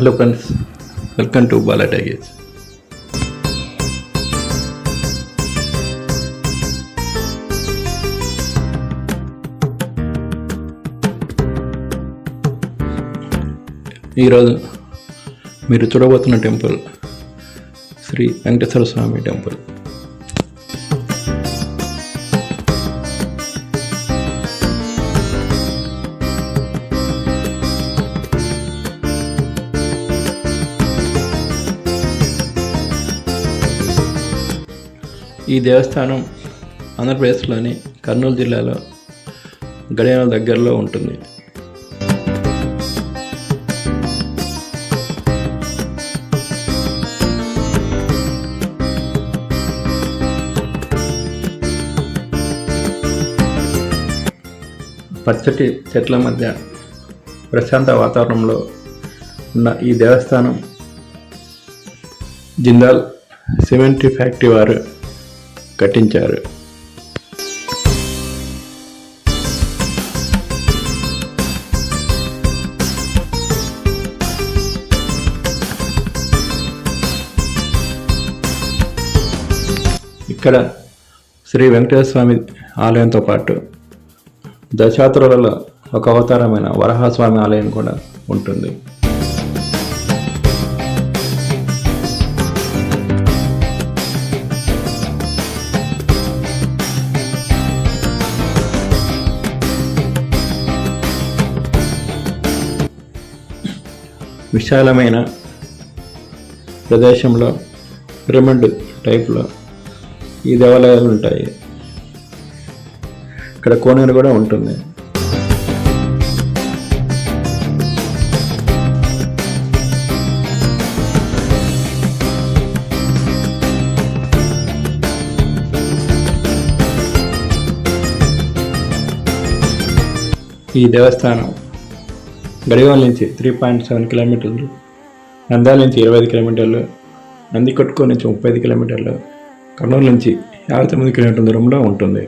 Hello friends, welcome to TALKIES. ఈరోజు మీరు చూడబోతున్న temple Shri Venkateswara స్వామి temple. ఈ దేవస్థానం ఆంధ్రప్రదేశ్లోని కర్నూలు జిల్లాలో గడియాల దగ్గరలో ఉంటుంది. పచ్చటి చెట్ల మధ్య ప్రశాంత వాతావరణంలో ఉన్న ఈ దేవస్థానం జిందాల్ సిమెంట్ ఫ్యాక్టరీ వారు కట్టించారు. ఇక్కడ శ్రీ వెంకటేశ్వర స్వామి ఆలయంతో పాటు దశావతారాలలో ఒక అవతారమైన వరాహస్వామి ఆలయం కూడా ఉంటుంది. విశాలమైన ప్రదేశంలో పిరమిడ్ టైప్లో ఈ దేవాలయాలు ఉంటాయి. ఇక్కడ కోనేరు కూడా ఉంటుంది. ఈ దేవస్థానం గడివాల నుంచి 3.7 కిలోమీటర్లు, నంద్యాల నుంచి 25 కిలోమీటర్లు, నందికొట్కూరు నుంచి 35 కిలోమీటర్లు, కర్నూలు నుంచి 59 కిలోమీటర్ల దూరంలో ఉంటుంది.